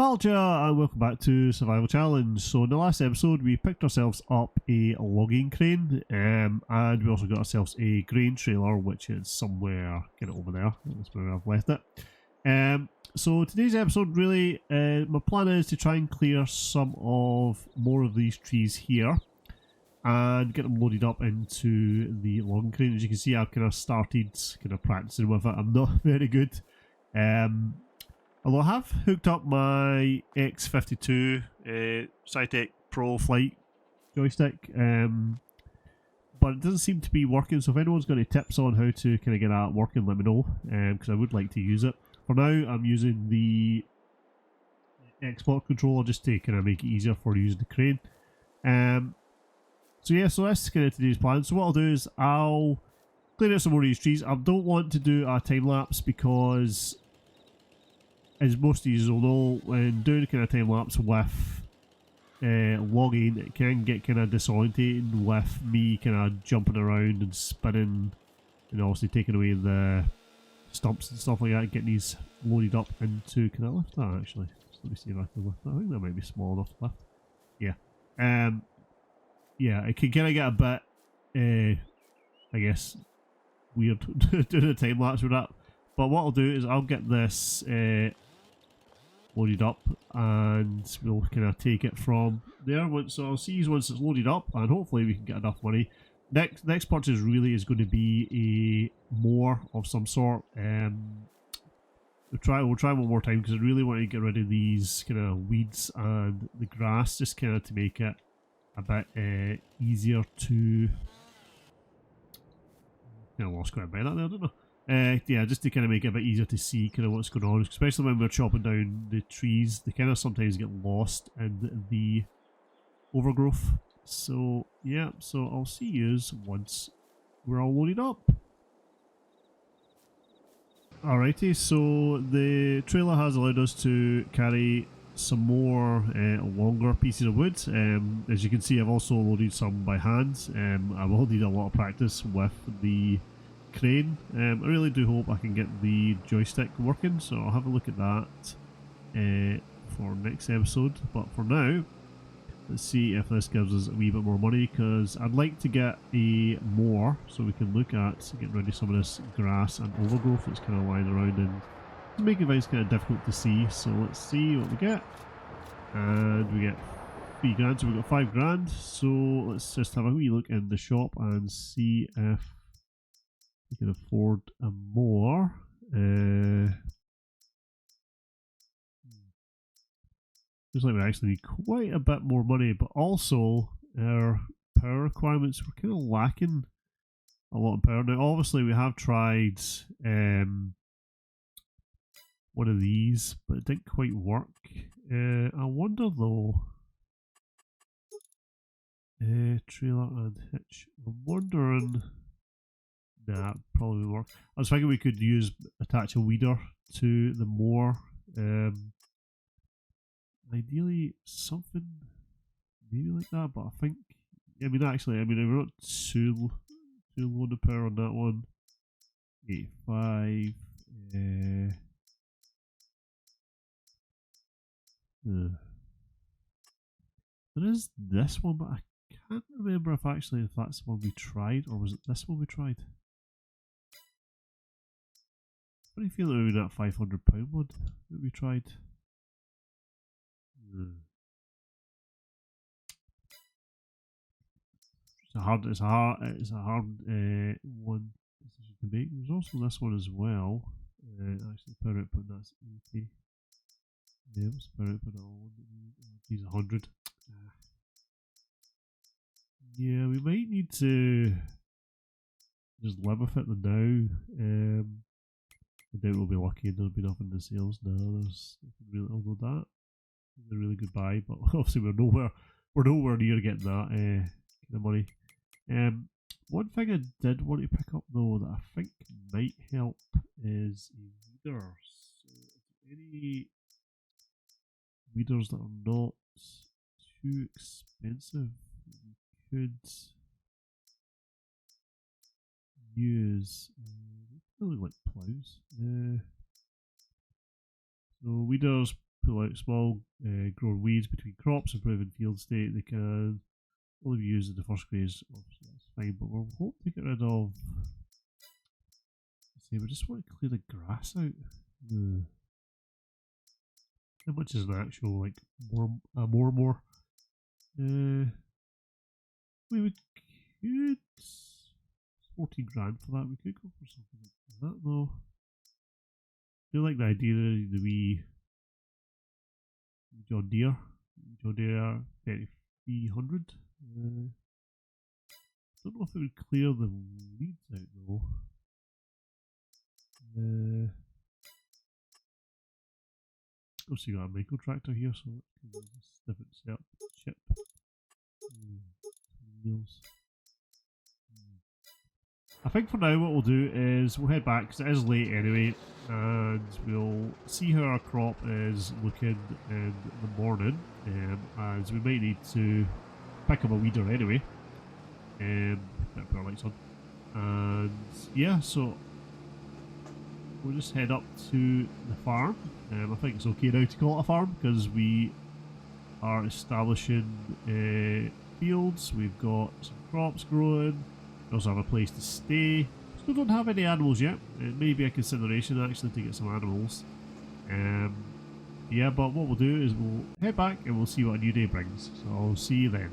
Halja, and welcome back to Survival Challenge. So in the last episode we picked ourselves up a logging crane and we also got ourselves a grain trailer, which is somewhere kind of over there. That's where I've left it. So today's episode really, my plan is to try and clear some of more of these trees here and get them loaded up into the logging crane. As you can see, I've kind of started practicing with it. I'm not very good. Although I have hooked up my X52 Cytec Pro Flight joystick, but it doesn't seem to be working. So if anyone's got any tips on how to kind of get that working, let me know, because I would like to use it. For now, I'm using the Xbox controller just to kind of make it easier for using the crane. So yeah, so that's kind of today's plan. So what I'll do is I'll clear out some more of these trees. I don't want to do a time lapse because, as most of you will know, when doing a kind of time lapse with logging, it can get kind of disorientating with me kind of jumping around and spinning, and obviously taking away the stumps and stuff like that, getting these loaded up into. Can I lift that actually? So let me see if I can lift that. I think that might be small enough to lift. Yeah. Yeah, it can kind of get a bit, I guess, weird doing a time lapse with that. But what I'll do is I'll get this loaded up and we'll kind of take it from there. So I'll see you once it's loaded up, and hopefully we can get enough money. Next purchase really is going to be a mower of some sort. We'll try one more time because I really want to get rid of these kind of weeds and the grass, just kind of to make it a bit easier to. I lost quite a bit of that there, I don't know. Yeah, just to kind of make it a bit easier to see kind of what's going on, especially when we're chopping down the trees. They kind of sometimes get lost in the overgrowth. So yeah, so I'll see you once we're all loaded up. Alrighty, so the trailer has allowed us to carry some more longer pieces of wood. As you can see, I've also loaded some by hand. I will need a lot of practice with the crane. I really do hope I can get the joystick working, so I'll have a look at that for next episode. But for now, let's see if this gives us a wee bit more money, because I'd like to get a mower so we can look at getting rid of some of this grass and overgrowth that's kind of lying around and making things kind of difficult to see. So let's see what we get. And we get 3 grand, so we've got 5 grand. So let's just have a wee look in the shop and see if we can afford a mower. Looks like we actually need quite a bit more money, but also our power requirements, we're kind of lacking a lot of power. Now obviously we have tried one of these, but it didn't quite work. I wonder though, trailer and hitch, I'm wondering, nah, probably won't work. I was thinking we could attach a weeder to the mower. Ideally something maybe like that, but I think, we're not too low the power on that one. 85. There is this one, but I can't remember if that's the one we tried, or was it this one we tried? What do you feel maybe that £500 one that we tried? It's a hard one decision to make. There's also this one as well. Actually, power output, that's 80. Yeah, what's the power output on? These 100. Yeah, we might need to just live with it now. I doubt we'll be lucky and there'll be nothing in the sales now. There's really, although that is a really good buy, but obviously we're nowhere near getting that kind of money. One thing I did want to pick up though that I think might help is a weeder. So any weeders that are not too expensive we could use. They look like plows. So weeders pull out small grown weeds between crops, improving field state. They can only be used in the first graze. Obviously, that's fine, but we'll hope to get rid of. Let's see, we just want to clear the grass out. How much is an actual like more? We could 14 grand for that. We could go for something like that though. I feel like the idea of the wee John Deere 3300. Don't know if it would clear the weeds out though. Obviously got a micro tractor here, so it's different setup. Chip. Wheels. I think for now what we'll do is we'll head back because it is late anyway, and we'll see how our crop is looking in the morning, as we might need to pick up a weeder anyway. Put our lights on, and yeah, so we'll just head up to the farm. I think it's okay now to call it a farm because we are establishing fields. We've got some crops growing. We also have a place to stay. Still don't have any animals yet. It may be a consideration actually to get some animals. Yeah, but what we'll do is we'll head back and we'll see what a new day brings. So I'll see you then.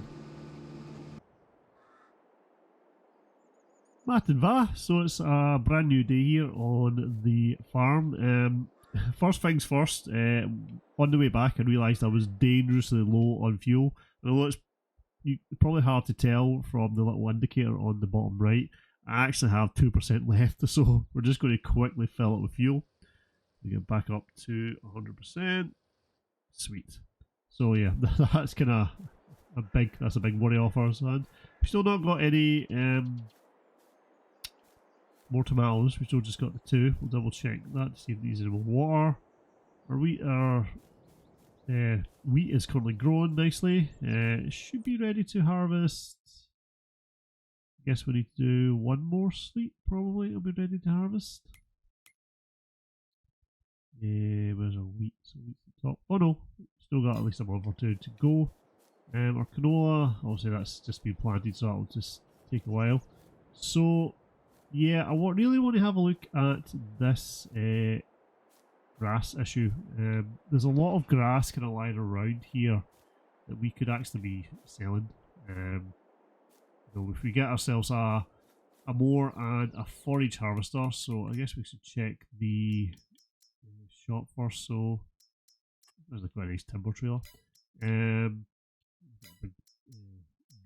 Martin Va, so it's a brand new day here on the farm. First things first, on the way back I realised I was dangerously low on fuel. Although it's probably hard to tell from the little indicator on the bottom right, I actually have 2% left, so we're just going to quickly fill it with fuel. We get back up to 100%. Sweet. So yeah, that's kind of a big worry off our side. We still not got any more tomatoes. We still just got the 2. We'll double check that to see if these are in water. Our wheat is currently growing nicely. It should be ready to harvest. I guess we need to do one more sleep. Probably it'll be ready to harvest. Where's our wheat? So wheat's at the top. Oh no, still got at least a month or 2 to go. Our canola, obviously that's just been planted, so that'll just take a while. So yeah, I really want to have a look at this grass issue. There's a lot of grass kind of lying around here that we could actually be selling. If we get ourselves a mower and a forage harvester, so I guess we should check the shop first. So there's a quite nice timber trailer. A big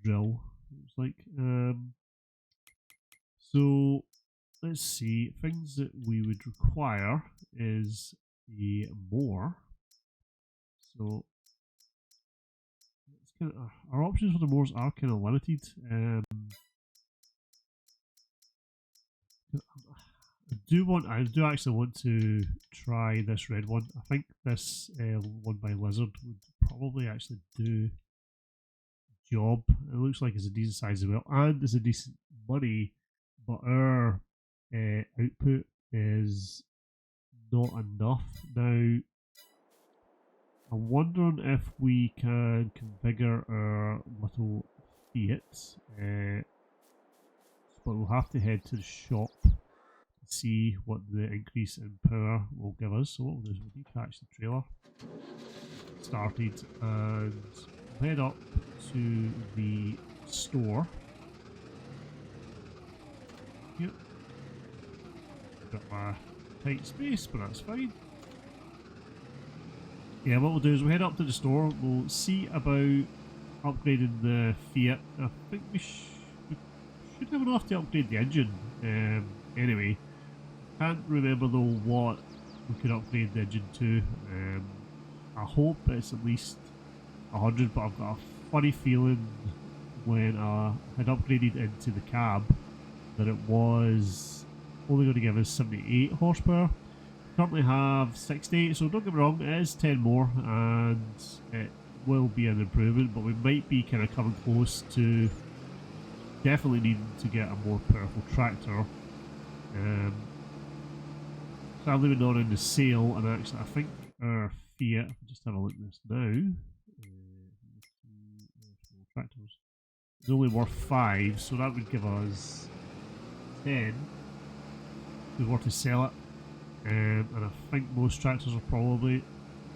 drill, looks like. So let's see, things that we would require is a mower. So it's kind of, our options for the mowers are kind of limited. I do actually want to try this red one. I think this one by Lizard would probably actually do the job. It looks like it's a decent size as well, and it's a decent money. But our output is not enough. Now, I'm wondering if we can configure our little Fiat, but we'll have to head to the shop to see what the increase in power will give us. So what we'll do is we'll detach the trailer, started, and we'll head up to the store. Yep. Got my tight space, but that's fine. Yeah, what we'll do is we'll head up to the store. We'll see about upgrading the Fiat. I think we should have enough to upgrade the engine. Anyway, can't remember though what we could upgrade the engine to. I hope it's at least 100, but I've got a funny feeling when I had upgraded into the cab that it was only going to give us 78 horsepower. Currently have 68, so don't get me wrong, it is 10 more and it will be an improvement, but we might be kind of coming close to definitely needing to get a more powerful tractor. Sadly we're not in the sale, and actually I think our Fiat. Just have a look at this now. Tractors. It's only worth 5, so that would give us 10 if we were to sell it. And I think most tractors are probably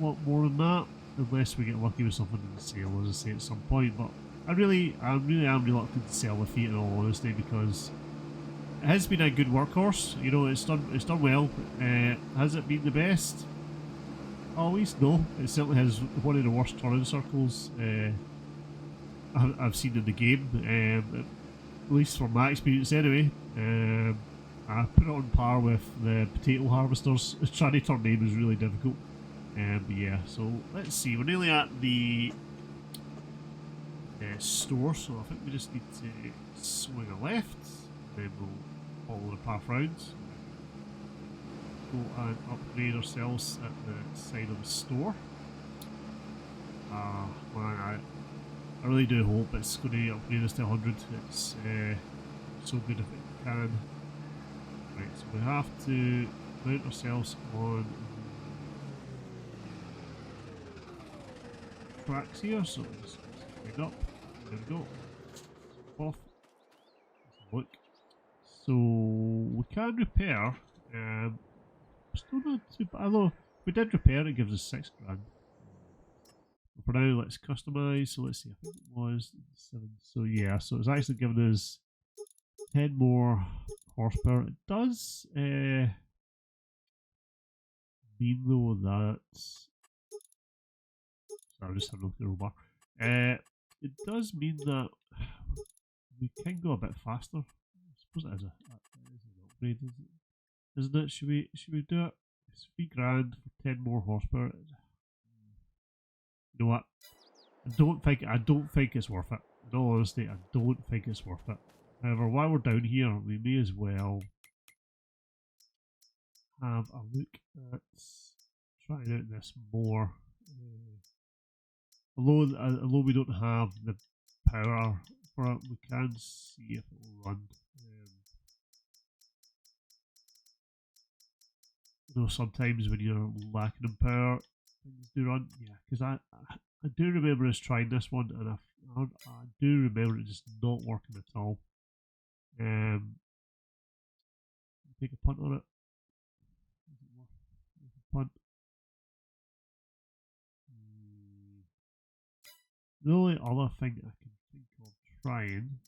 a lot more than that, unless we get lucky with something in the sale, as I say, at some point. But I really am reluctant to sell the Fiat in all honesty, because it has been a good workhorse. You know, it's done well. Has it been the best? Always? No. It certainly has one of the worst turning circles I've seen in the game, at least from my experience anyway. I put it on par with the potato harvesters. Trying to turn them is really difficult. But yeah, so let's see. We're nearly at the store, so I think we just need to swing a left, then we'll follow the path round. Go and upgrade ourselves at the side of the store. Man, I really do hope it's going to upgrade us to 100. It's so good if it can. Right, so we have to mount ourselves on tracks here, so let's bring up. There we go. Off. Let's look. So we can repair. Still not too bad, although if we did repair it gives us 6 grand. For now, let's customize. So let's see, I think it was 7. So yeah, so it's actually giving us 10 more horsepower. It does mean though that. Sorry, I'm just having a look at the roll bar. It does mean that we can go a bit faster. I suppose it is an upgrade, isn't it? Should we do it? It's 3 grand for 10 more horsepower. You know what? I don't think it's worth it. In all honesty, I don't think it's worth it. However, while we're down here, we may as well have a look at trying out this more. Although we don't have the power for it, we can see if it will run. You know, sometimes when you're lacking in power, things do run. Yeah, because I do remember us trying this one, and I do remember it just not working at all. Take a punt on it. Punt. The only other thing I can think of trying,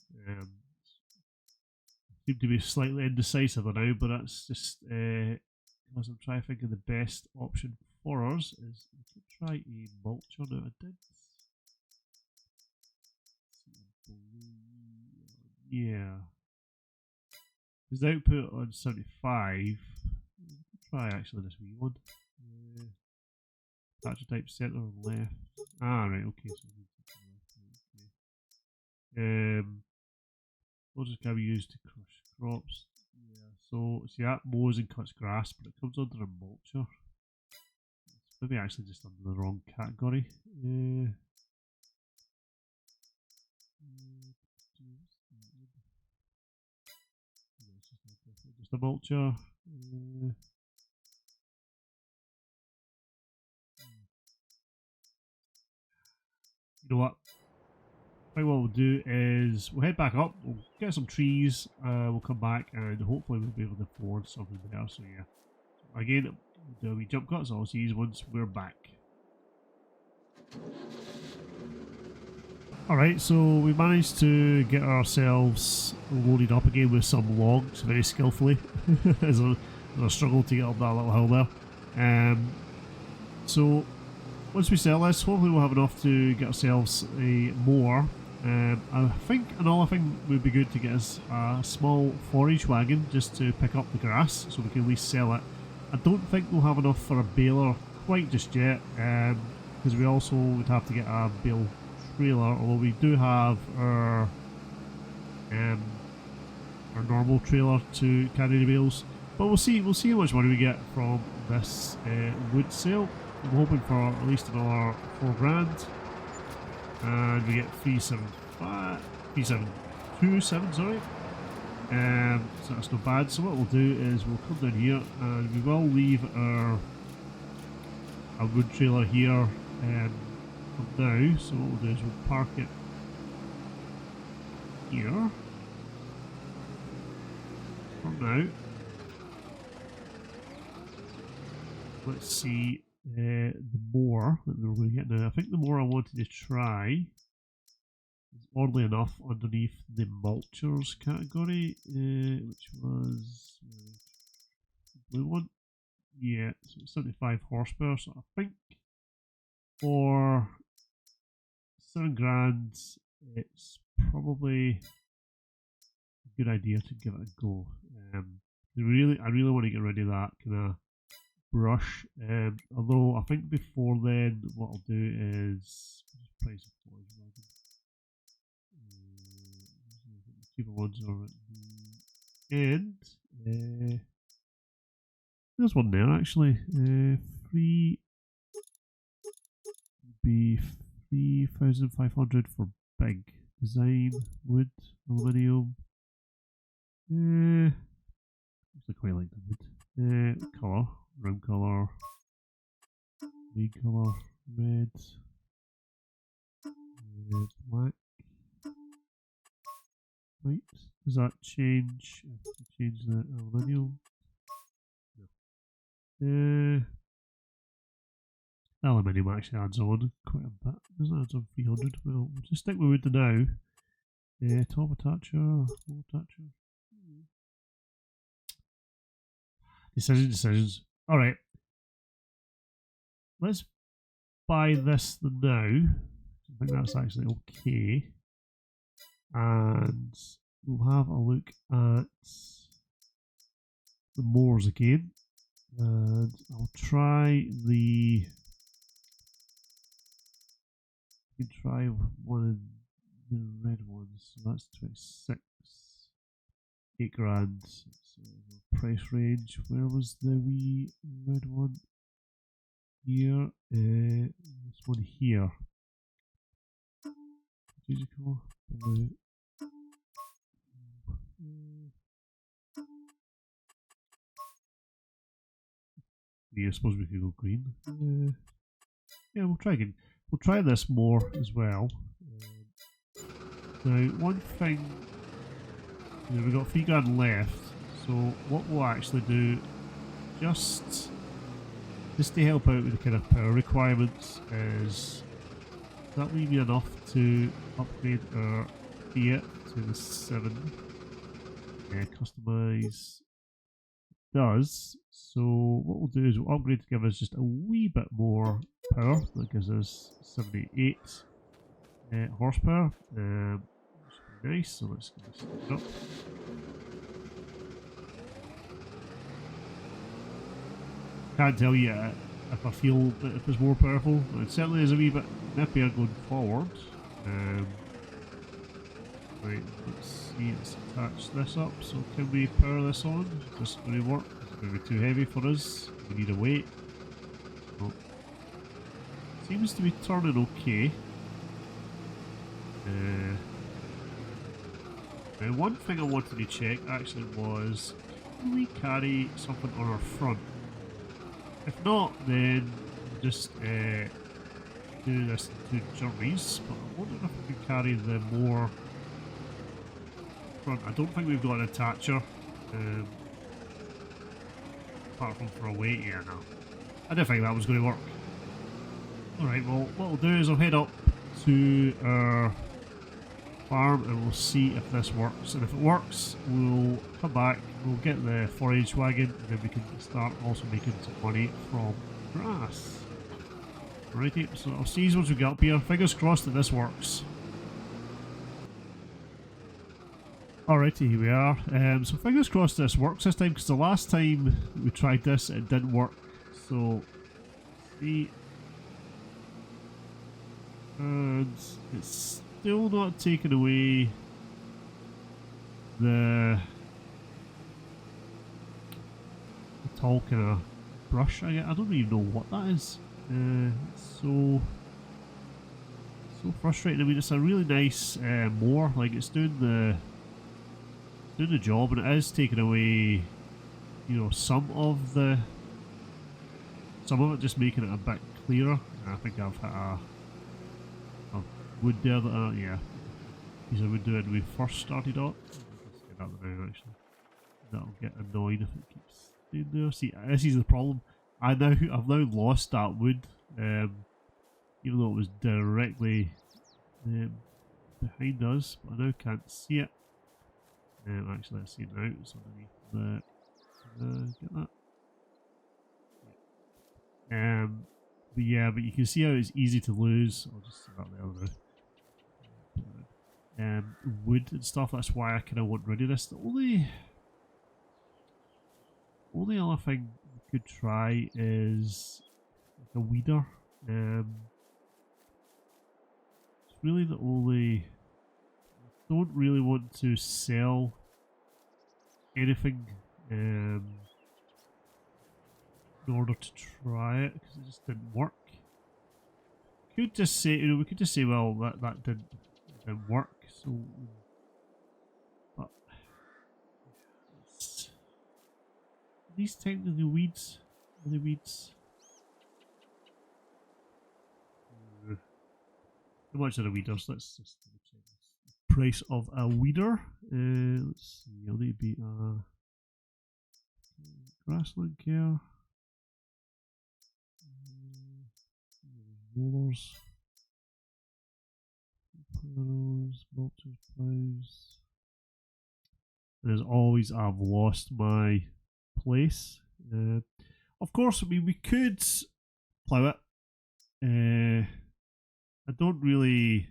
seem to be slightly indecisive now, but that's just because I'm trying to think of the best option for us. Is we could try a mulcher. Now I did. Yeah. Because the output on 75. Try actually this wee one. Patcher type center left. Ah right, okay. So what does can be used to crush crops? Yeah. So see that mows and cuts grass, but it comes under a mulcher. It's maybe actually just under the wrong category. Just a mulcher. You know what? I think what we'll do is we'll head back up, we'll get some trees, we'll come back and hopefully we'll be able to afford something there. So yeah, again, do a wee jump cuts, I'll see you once we're back. Alright, so we managed to get ourselves loaded up again with some logs very skillfully. As I struggled to get up that little hill there. So once we sell this, hopefully we'll have enough to get ourselves a mower. I think another thing would be good to get us a small forage wagon just to pick up the grass so we can at least sell it. I don't think we'll have enough for a baler quite just yet, because we also would have to get a bale trailer, although we do have our normal trailer to carry the bales. But we'll see how much money we get from this wood sale. I'm hoping for at least another 4 grand. And we get 327, sorry. So that's not bad. So what we'll do is we'll come down here and we will leave our a wood trailer here for now. So what we'll do is we'll park it here for now. Let's see the moor that we're going to get now. I think the moor I wanted to try is oddly enough underneath the mulchers category, which was the blue one. Yeah, so it's 75 horsepower. So I think for £7,000, it's probably a good idea to give it a go. I really want to get rid of that kind of brush. Although I think before then, what I'll do is price of forage wagon. The cheaper ones are at the end. There's one there actually. Free be 3,500 for big design wood aluminium. Actually quite like the wood. Colour, round colour, green colour, red, black, white. Does that change if we change the aluminium? No. Aluminium actually adds on quite a bit. Doesn't it adds on 300? Well, we'll just stick with wood now. Top attacher, low attacher. Decisions. Alright. Let's buy this now. I think that's actually okay. And we'll have a look at the moors again. And I'll try the... You can try one of the red ones. So that's 26. £8,000. Price range. Where was the wee red one? Here. This one here. Strategical. Yeah, I suppose we could go green. Yeah, we'll try again. We'll try this more as well. Now, one thing, we've got £3,000 left. So what we'll actually do, just to help out with the kind of power requirements, is that leave me enough to upgrade our Fiat to the 7. Customize does. So what we'll do is we'll upgrade to give us just a wee bit more power. That gives us 78 horsepower. Should be nice. So let's get this up. Can't tell you if I feel that if it's more powerful. It certainly is a wee bit nippier going forward. Right, let's see, let's attach this up. So can we power this on? Is this going to work? Is it going to be too heavy for us? We need a weight. Oh. Seems to be turning okay. Now one thing I wanted to check actually was, can we carry something on our front? If not, then just do this in 2 journeys. But I wonder if we can carry the more front. I don't think we've got an attacher. Apart from for a weight, yeah, no. I didn't think that was going to work. Alright, well, what we'll do is I'll head up to our farm and we'll see if this works. And if it works, we'll come back, we'll get the forage wagon, and then we can start also making some money from grass. Alrighty, so I'll see you once we get up here. Fingers crossed that this works. Alrighty, here we are. So fingers crossed this works this time, because the last time we tried this, it didn't work. So, see. And it's still not taking away the tall kind of brush. I don't even know what that is. It's so frustrating. I mean, it's a really nice moor. Like, it's doing the job, and it is taking away, you know, some of the some of it, just making it a bit clearer. I think I've hit a wood there that yeah, piece of wood there when we first started up. Let's get that now actually. That'll get annoying if it keeps staying there. See, this is the problem. I've now lost that wood, even though it was directly behind us, but I now can't see it. Actually, let's see it now. It's underneath the get that. But yeah, but you can see how it's easy to lose. I'll just see that there now. Wood and stuff. That's why I kind of want rid of this. The only other thing we could try is like a weeder. It's really the only. I don't really want to sell anything in order to try it because it just didn't work. Could just say, we could just say, well, that didn't work. So, but these technically weeds, are they weeds? How much are the weeders? Let's just check this. Price of a weeder. Let's see, it'll need to be a grassland care. Rollers, plows, mulchers, plows. And as always, I've lost my place. Of course, I mean, we could plough it. I don't really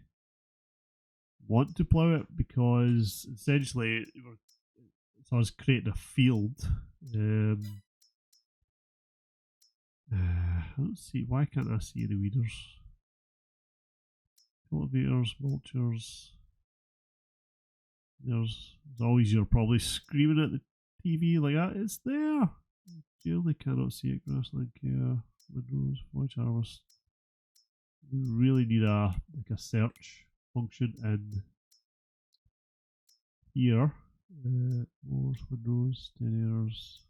want to plough it because essentially it's us creating a field. Let's see, why can't I see the weeders? Cultivators, mulchers. There's always, you're probably screaming at the TV like that. It's there! Generally cannot see it. Grassland care, windrows, forage harvest. We really need a search function in here. Mowers, windrows, tenures.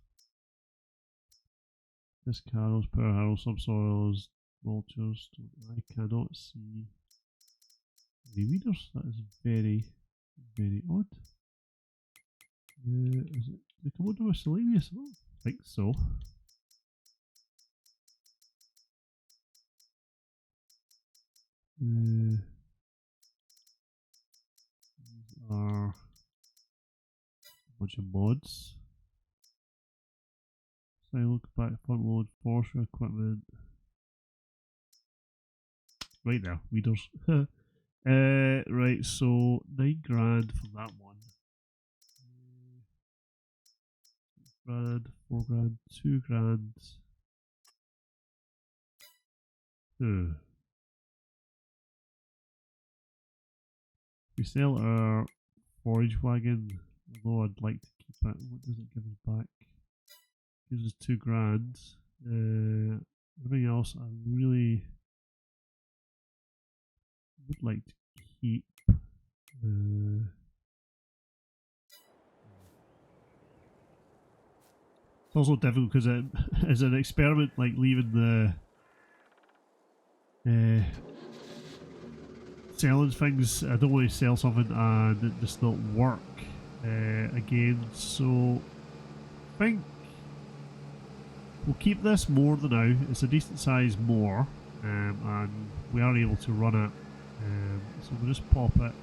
Discards, power harrows, subsoilers, mulchers. I cannot see the weeders. That is very, very odd. Is it the Komodo miscellaneous? I don't think so. These are a bunch of mods. Silo, back, front load, forestry equipment. Right there, weeders. Right, so 9 grand for that one. Grand, 4 grand, 2 grand. We sell our forage wagon, although I'd like to keep it. What does it give us back? Gives us 2 grand. Everything else I really would like to keep. It's also difficult because it is an experiment, like leaving the selling things. I don't want to sell something and it just not work again. So I think we'll keep this more than now. It's a decent size more, and we are able to run it. So we'll just pop it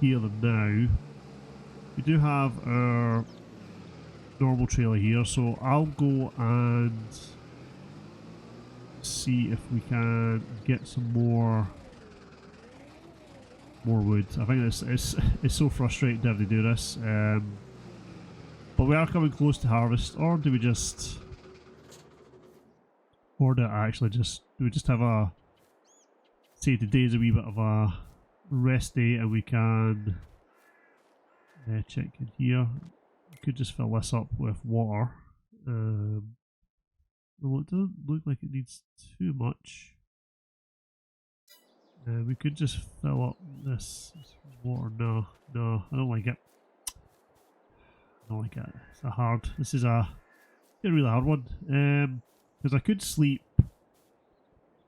here and now. We do have our normal trailer here, so I'll go and see if we can get some more wood. I think it's so frustrating to have to do this, but we are coming close to harvest. Or do we just, or do we just have a, say today's a wee bit of a rest day and we can check in here. We could just fill this up with water. Well, it doesn't look like it needs too much. We could just fill up this water. No, I don't like it. I don't like it. This is a really hard one. Because I could sleep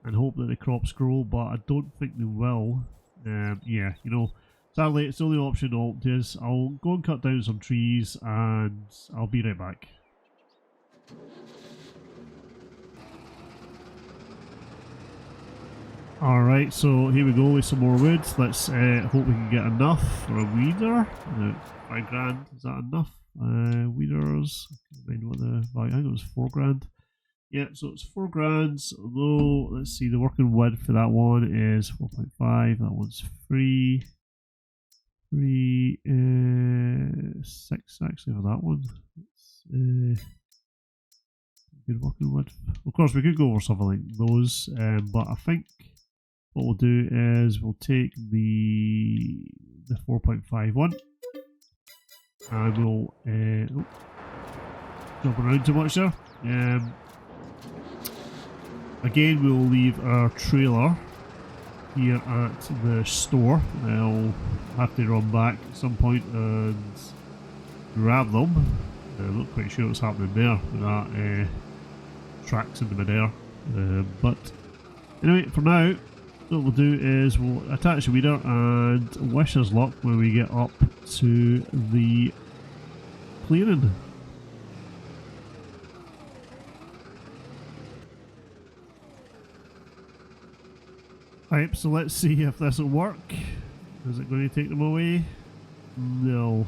and hope that the crops grow, but I don't think they will. Yeah, you know, sadly it's the only option Alt is. I'll go and cut down some trees and I'll be right back. Alright, so here we go with some more wood. Let's hope we can get enough for a weeder. 5 grand, is that enough? Weeders, I don't know what the value, I think it was 4 grand. Yeah, so it's 4 grand, although, let's see, the working wood for that one is 4.5, that one's free. 6 actually for that one. It's, good working wood. Of course, we could go over something like those, but I think what we'll do is we'll take the 4.5 one and we'll jump around too much there. Again, we'll leave our trailer here at the store. I'll have to run back at some point and grab them. I'm not quite sure what's happening there with that tracks in the midair. But anyway, for now, what we'll do is we'll attach the weeder and wish us luck when we get up to the clearing. Right, so let's see if this will work. Is it going to take them away? No,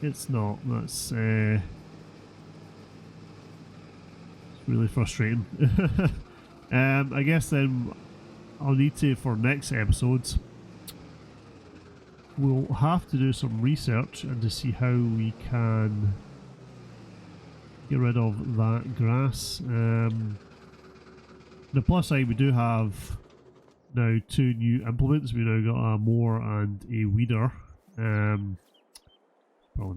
it's not. That's it's really frustrating. I guess then I'll need to, for next episodes, we'll have to do some research and to see how we can get rid of that grass. The plus side, we do have now 2 new implements. We now got a mower and a weeder. Probably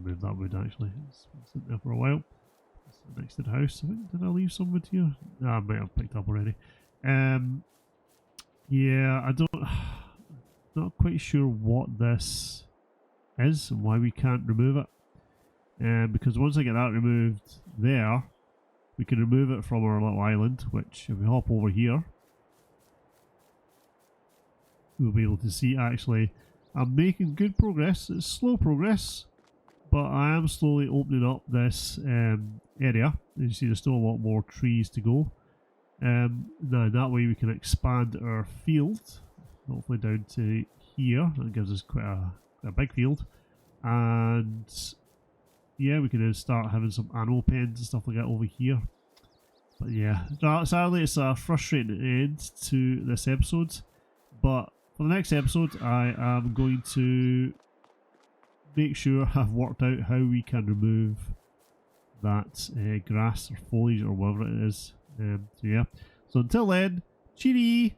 move that wood actually. It's been sitting there for a while. It's next to the house. I think, did I leave some wood here? No, I might have picked up already. Yeah, not quite sure what this is and why we can't remove it. Because once I get that removed there, we can remove it from our little island, which if we hop over here, we'll be able to see. Actually, I'm making good progress. It's slow progress, but I am slowly opening up this area. As you see, there's still a lot more trees to go. Now that way we can expand our field, hopefully down to here. That gives us quite a big field, and yeah, we can then start having some animal pens and stuff like that over here. But yeah, sadly it's a frustrating end to this episode, but for the next episode I am going to make sure I've worked out how we can remove that grass or foliage or whatever it is. So yeah, so until then, cheery!